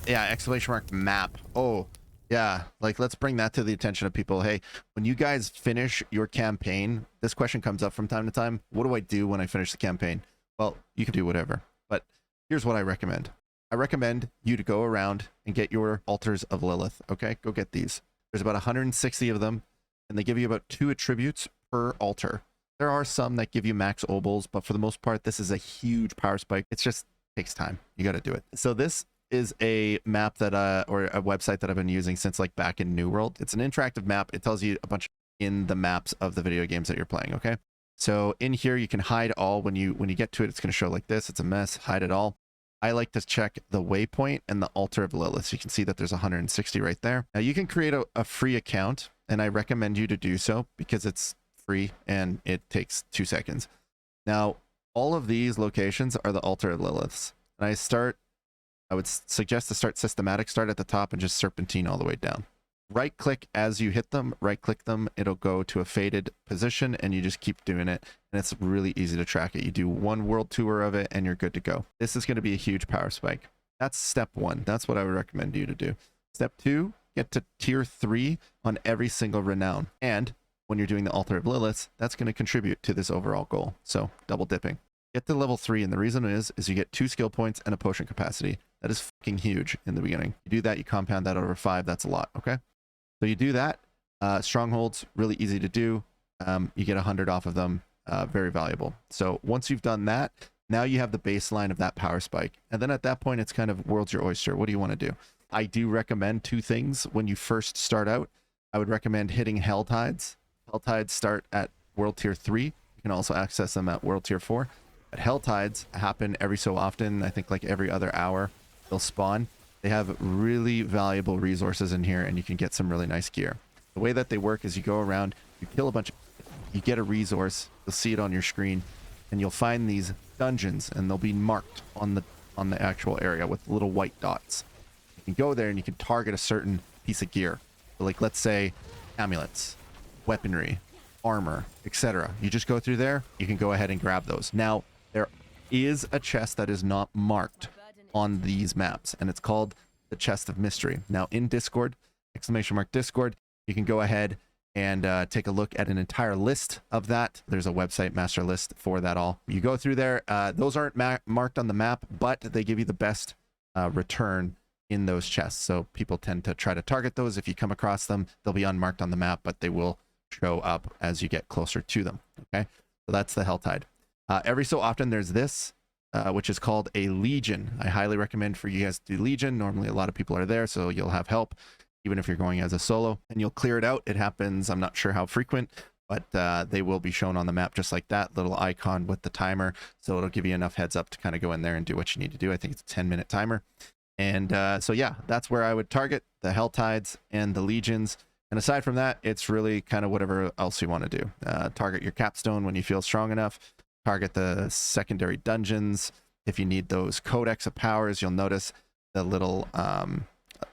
Yeah, exclamation mark map. Oh, yeah. Like, let's bring that to the attention of people. Hey, when you guys finish your campaign, this question comes up from time to time. What do I do when I finish the campaign? Well, you can do whatever, but here's what I recommend. I recommend you to go around and get your altars of Lilith. Okay, go get these. There's about 160 of them, and they give you about 2 attributes per altar. There are some that give you max obols, but for the most part, this is a huge power spike. It just takes time. You got to do it. So this is a map that or a website that I've been using since like back in New World. It's an interactive map. It tells you a bunch in the maps of the video games that you're playing. Okay, so in here you can hide all. When you get to it, it's going to show like this. It's a mess. Hide it all. I like to check the waypoint and the altar of Lilith. So you can see that there's 160 right there. Now you can create a free account, and I recommend you to do so because it's free and it takes 2 seconds. Now all of these locations are the altar of Liliths, and I would suggest to start systematic, start at the top and just serpentine all the way down. Right click as you hit them, right click them, it'll go to a faded position and you just keep doing it. And it's really easy to track it. You do 1 world tour of it and you're good to go. This is going to be a huge power spike. That's step 1. That's what I would recommend you to do. Step 2, get to tier 3 on every single renown. And when you're doing the altar of Lilith, that's going to contribute to this overall goal. So double dipping. Get to level 3, and the reason is you get 2 skill points and a potion capacity. That is fucking huge in the beginning. You do that, you compound that over 5, that's a lot, okay? So you do that. Strongholds, really easy to do. You get 100 off of them, very valuable. So once you've done that, now you have the baseline of that power spike. And then at that point, it's kind of world's your oyster. What do you want to do? I do recommend 2 things when you first start out. I would recommend hitting Hell Tides. Hell Tides start at World Tier 3. You can also access them at World Tier 4. But Hell Tides happen every so often. I think like every other hour they'll spawn. They have really valuable resources in here and you can get some really nice gear. The way that they work is you go around, you kill a bunch of, you get a resource, you'll see it on your screen, and you'll find these dungeons and they'll be marked on the actual area with little white dots. You can go there and you can target a certain piece of gear. So like let's say amulets, weaponry, armor, etc. You just go through there, you can go ahead and grab those. Now, there is a chest that is not marked on these maps, and it's called the Chest of Mystery. Now, in Discord, !Discord, you can go ahead and take a look at an entire list of that. There's a website master list for that all. You go through there. Those aren't marked on the map, but they give you the best return in those chests. So people tend to try to target those. If you come across them, they'll be unmarked on the map, but they will show up as you get closer to them. Okay, so that's the Hell Tide. Every so often there's this, which is called a Legion. I highly recommend for you guys to do Legion. Normally a lot of people are there, so you'll have help, even if you're going as a solo, and you'll clear it out. It happens, I'm not sure how frequent, but they will be shown on the map just like that, little icon with the timer. So it'll give you enough heads up to kind of go in there and do what you need to do. I think it's a 10-minute timer. And so yeah, that's where I would target the Hell Tides and the Legions. And aside from that, it's really kind of whatever else you want to do. Target your capstone when you feel strong enough. Target the secondary dungeons. If you need those codex of powers, you'll notice the little,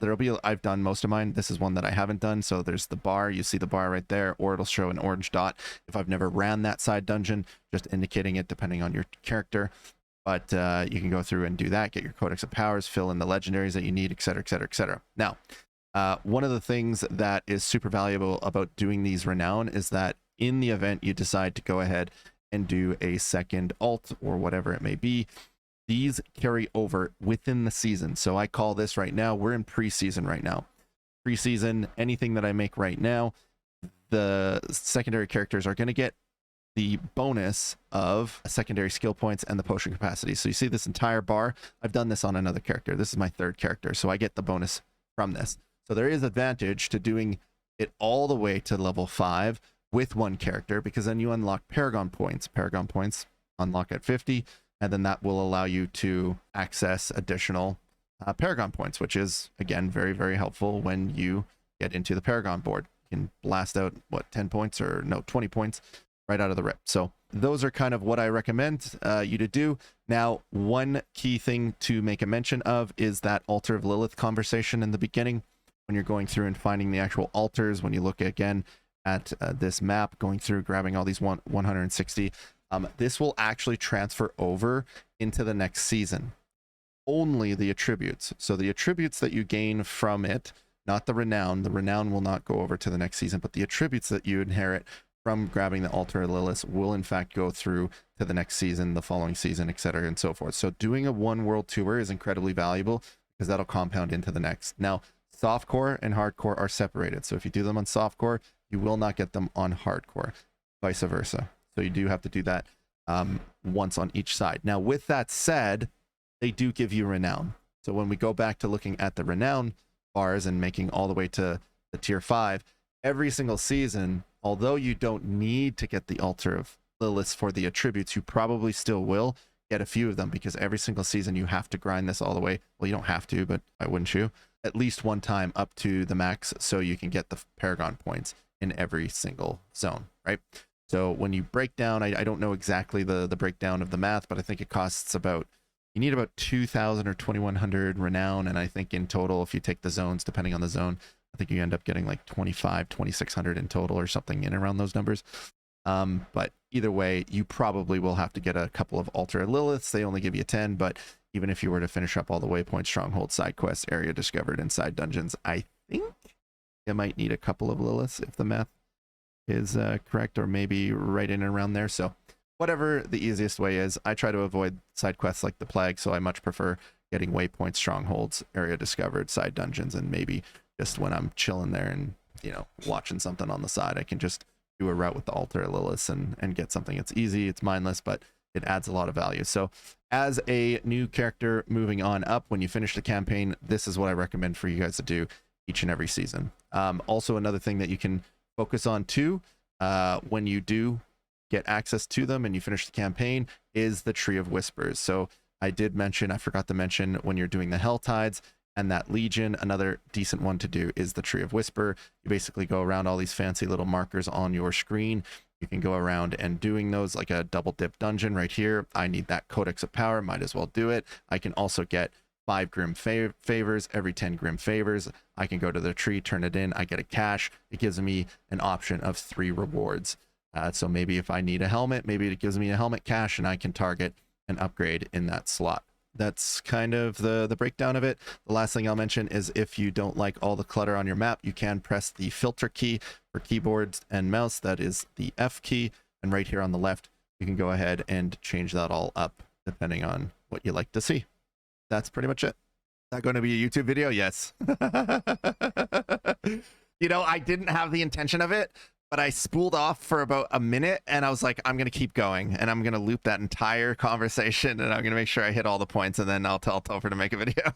there'll be, I've done most of mine. This is one that I haven't done. So there's the bar. You see the bar right there, or it'll show an orange dot. If I've never ran that side dungeon, just indicating it depending on your character. But you can go through and do that, get your codex of powers, fill in the legendaries that you need, etc., etc., etc. Now, one of the things that is super valuable about doing these renown is that in the event you decide to go ahead and do a second alt or whatever it may be, these carry over within the season. So I call this right now, we're in preseason right now. Preseason, anything that I make right now, the secondary characters are going to get the bonus of secondary skill points and the potion capacity. So you see this entire bar. I've done this on another character. This is my 3rd character, so I get the bonus from this. So there is advantage to doing it all the way to level 5 with 1 character, because then you unlock Paragon points. Paragon points unlock at 50, and then that will allow you to access additional Paragon points, which is, again, very, very helpful when you get into the Paragon board. You can blast out, what, 10 points or no, 20 points right out of the rip. So those are kind of what I recommend you to do. Now, one key thing to make a mention of is that Altar of Lilith conversation in the beginning, when you're going through and finding the actual altars. When you look again at this map, going through, grabbing all these 160, this will actually transfer over into the next season. only the attributes. So the attributes that you gain from it, not the renown. The renown will not go over to the next season, but the attributes that you inherit from grabbing the Altar of Lilith will in fact go through to the next season, the following season, etc. and so forth. So doing a one world tour is incredibly valuable because that'll compound into the next. Now, softcore and hardcore are separated. So if you do them on softcore, you will not get them on hardcore, vice versa. So you do have to do that once on each side. Now, with that said, they do give you renown. So when we go back to looking at the renown bars and making all the way to the tier 5, every single season, although you don't need to get the Altar of Lilith for the attributes, you probably still will get a few of them because every single season you have to grind this all the way. Well, you don't have to, but why wouldn't you? At least one time up to the max so you can get the Paragon points in every single zone, right? So when you break down, I don't know exactly the breakdown of the math, but I think it costs about, you need about 2,000 or 2,100 renown. And I think in total, if you take the zones, depending on the zone, I think you end up getting like 2,600 in total or something in around those numbers. But either way, you probably will have to get a couple of Altar of Liliths. They only give you 10, but even if you were to finish up all the waypoints, stronghold, side quests, area discovered, and side dungeons, I think you might need a couple of Liliths if the math is correct, or maybe right in and around there. So whatever the easiest way is, I try to avoid side quests like the plague, so I much prefer getting waypoints, strongholds, area discovered, side dungeons, and maybe just when I'm chilling there and, you know, watching something on the side, I can just do a route with the Altar of Lilith and get something. It's easy, it's mindless, but it adds a lot of value. So as a new character moving on up, when you finish the campaign, this is what I recommend for you guys to do each and every season. Also, another thing that you can focus on too, when you do get access to them and you finish the campaign, is the Tree of Whispers. So I forgot to mention, when you're doing the Hell Tides and that Legion, another decent one to do is the Tree of Whisper. You basically go around all these fancy little markers on your screen. You can go around and doing those like a double dip dungeon right here. I need that Codex of Power, might as well do it. I can also get 5 Grim Favors every 10 Grim Favors. I can go to the tree, turn it in, I get a cash. It gives me an option of 3 rewards. So maybe if I need a helmet, maybe it gives me a helmet cash and I can target an upgrade in that slot. That's kind of the breakdown of it. The last thing I'll mention is if you don't like all the clutter on your map, you can press the filter key for keyboards and mouse. That is the F key. And right here on the left, you can go ahead and change that all up depending on what you like to see. That's pretty much it. Is that going to be a YouTube video? Yes. You know, I didn't have the intention of it, but I spooled off for about a minute and I was like, I'm going to keep going and I'm going to loop that entire conversation and I'm going to make sure I hit all the points and then I'll tell Topher to make a video.